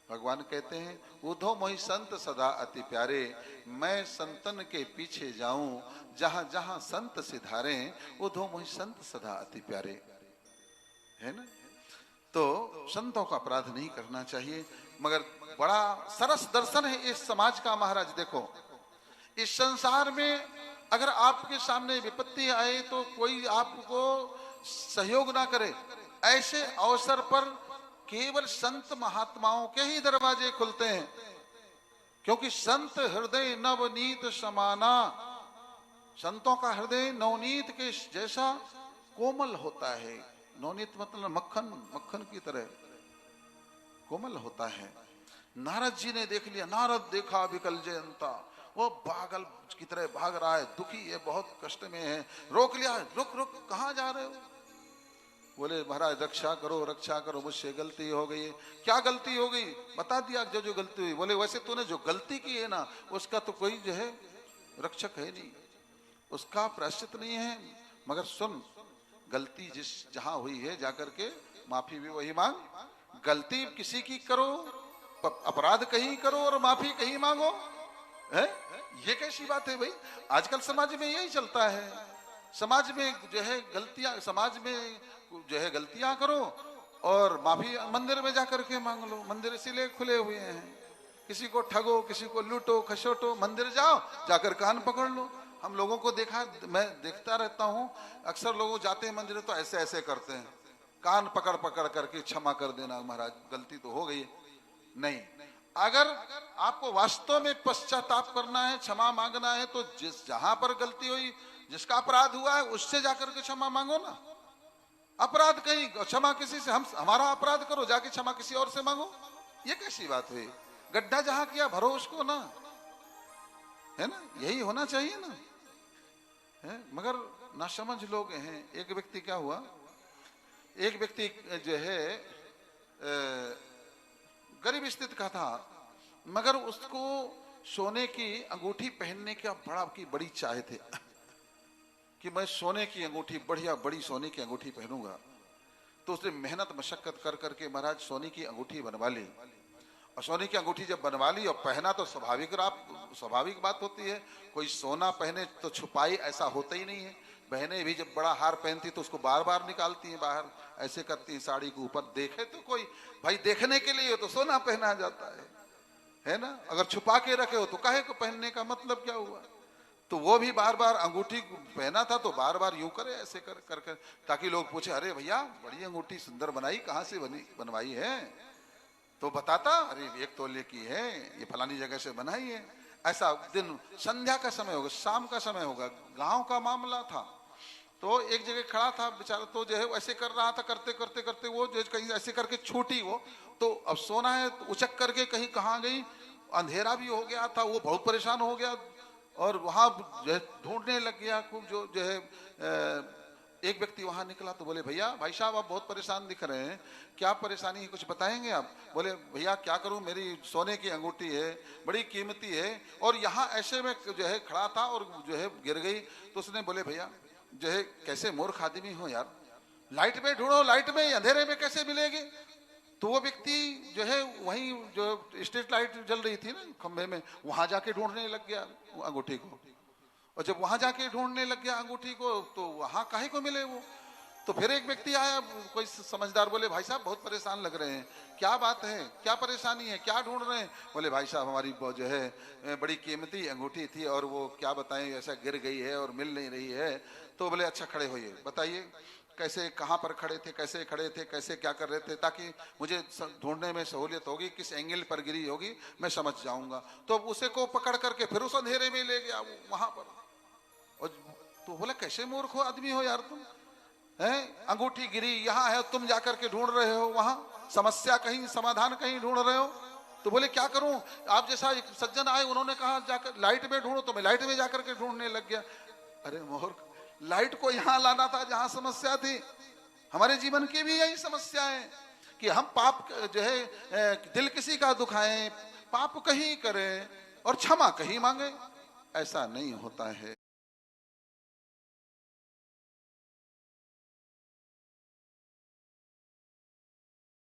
भगवान कहते हैं उधो मोहि संत सदा अति प्यारे, मैं संतन के पीछे जाऊं जहां जहां संत सिधारे, उधो मोहि संत सदा अति प्यारे। है ना? तो संतों का अपराध नहीं करना चाहिए। मगर बड़ा सरस दर्शन है इस समाज का महाराज। देखो, इस संसार में अगर आपके सामने विपत्ति आए तो कोई आपको सहयोग ना करे, ऐसे अवसर पर केवल संत महात्माओं के ही दरवाजे खुलते हैं। क्योंकि संत हृदय नवनीत समाना, संतों का हृदय नवनीत के जैसा कोमल होता है। नवनीत मतलब मक्खन, मक्खन की तरह कोमल होता है। नारद जी ने देख लिया, नारद देखा विकल जयंता, वो पागल की तरह भाग रहा है, दुखी है, बहुत कष्ट में है। रोक लिया, रुक रुक, कहाँ जा रहे हो? बोले महाराज रक्षा करो, मुझसे गलती हो गई है। क्या गलती हो गई? बता दिया जो जो गलती हुई। बोले वैसे तूने जो गलती की है ना, उसका तो कोई जो है रक्षक है नहीं, उसका प्रायश्चित नहीं है। मगर सुन, गलती जिस जहां हुई है जाकर के माफी भी वही मांग। गलती किसी की करो, अपराध कहीं करो और माफी कहीं मांगो, है? ये कैसी बात है भाई? आजकल समाज में यही चलता है। समाज में जो है गलतियां, समाज में जो है गलतियां करो और माफी मंदिर में जाकर के मांग लो। मंदिर इसीलिए खुले हुए हैं, किसी को ठगो, किसी को लूटो खसोटो, मंदिर जाओ, जाकर कान पकड़ लो। हम लोगों को देखा, मैं देखता रहता हूँ, अक्सर लोग जाते हैं मंदिर तो ऐसे ऐसे करते हैं, कान पकड़ पकड़ करके क्षमा कर देना महाराज, गलती तो हो गई। नहीं, अगर आपको वास्तव में पश्चाताप करना है, क्षमा मांगना है, तो जिस जहां पर गलती हुई, जिसका अपराध हुआ है, उससे जाकर के क्षमा मांगो ना। अपराध कहीं, क्षमा किसी से, हम हमारा अपराध करो, जाके क्षमा किसी और से मांगो, ये कैसी बात हुई? गड्ढा जहां किया भरो उसको ना, है ना? यही होना चाहिए ना, है? मगर ना समझ लोग हैं। एक व्यक्ति क्या हुआ, एक व्यक्ति जो है गरीब स्थिति का था, मगर उसको सोने की अंगूठी पहनने का बड़ी चाह थी कि मैं सोने की अंगूठी, बढ़िया बड़ी सोने की अंगूठी पहनूंगा। तो उसने मेहनत मशक्कत कर करके महाराज सोने की अंगूठी बनवा ली। और सोने की अंगूठी जब बनवा ली और पहना तो स्वाभाविक बात होती है, कोई सोना पहने तो छुपाई ऐसा होता ही नहीं है। बहनें भी जब बड़ा हार पहनती तो उसको बार बार निकालती हैं बाहर, ऐसे करती हैं साड़ी के ऊपर, देखे तो कोई, भाई देखने के लिए तो सोना पहना जाता है ना? अगर छुपा के रखे हो तो काहे को पहनने का मतलब क्या हुआ? तो वो भी बार बार अंगूठी पहना था तो बार बार यूं करे, ऐसे कर ताकि लोग पूछे, अरे भैया बड़ी अंगूठी सुंदर बनाई, कहाँ से बनवाई है? तो बताता, अरे 1 तोले की है, ये फलानी जगह से बनाई है। ऐसा दिन संध्या का समय होगा, शाम का समय होगा, गांव का मामला था। तो एक जगह खड़ा था बेचारा, तो जो है ऐसे कर रहा था, करते करते करते वो जो कहीं ऐसे करके छूटी वो, तो अब सोना है तो उचक करके कहीं कहाँ गई, अंधेरा भी हो गया था, वो बहुत परेशान हो गया और वहां जो है ढूंढने लग गया खूब। जो है एक व्यक्ति वहां निकला तो बोले, भैया भाई साहब आप बहुत परेशान दिख रहे हैं, क्या परेशानी है, कुछ बताएंगे आप? बोले भैया क्या करूं, मेरी सोने की अंगूठी है, बड़ी कीमती है, और यहाँ ऐसे में जो है खड़ा था और जो है गिर गई। तो उसने बोले, भैया जो है कैसे मूर्ख आदमी हो यार, लाइट में ढूंढो, लाइट में, अंधेरे में कैसे मिलेगी? तो वो व्यक्ति जो है वहीं जो स्ट्रीट लाइट जल रही थी ना खंभे में, वहां जाके ढूंढने लग गया अंगूठी को। और जब वहां जाके ढूंढने लग गया अंगूठी को तो वहां काहे को मिले वो? तो फिर एक व्यक्ति आया, कोई समझदार, बोले भाई साहब बहुत परेशान लग रहे हैं, क्या बात है, क्या परेशानी है, क्या ढूंढ रहे हैं? बोले भाई साहब हमारी जो है बड़ी कीमती अंगूठी थी और वो क्या बताएं ऐसा गिर गई है और मिल नहीं रही है। तो बोले अच्छा खड़े होइए, बताइए कैसे, कहाँ पर खड़े थे, कैसे खड़े थे, कैसे क्या कर रहे थे, ताकि मुझे ढूंढने में सहूलियत होगी, किस एंगल पर गिरी होगी मैं समझ जाऊंगा। तो उसे को पकड़ करके फिर उस अंधेरे में ले गया वहां पर। और तो बोला कैसे मूर्ख हो आदमी हो यार तुम, हैं? अंगूठी गिरी यहाँ है, तुम जाकर के ढूंढ रहे हो वहां, समस्या कहीं, समाधान कहीं ढूंढ रहे हो। तो बोले क्या करूं, आप जैसा एक सज्जन आए, उन्होंने कहा जाकर लाइट में ढूंढो, तो मैं लाइट में जाकर के ढूंढने लग गया। अरे मूर्ख, लाइट को यहां लाना था जहां समस्या थी। हमारे जीवन की भी यही समस्या है कि हम पाप जो है दिल किसी का दुखाएं, पाप कहीं करें और क्षमा कहीं मांगे। ऐसा नहीं होता है।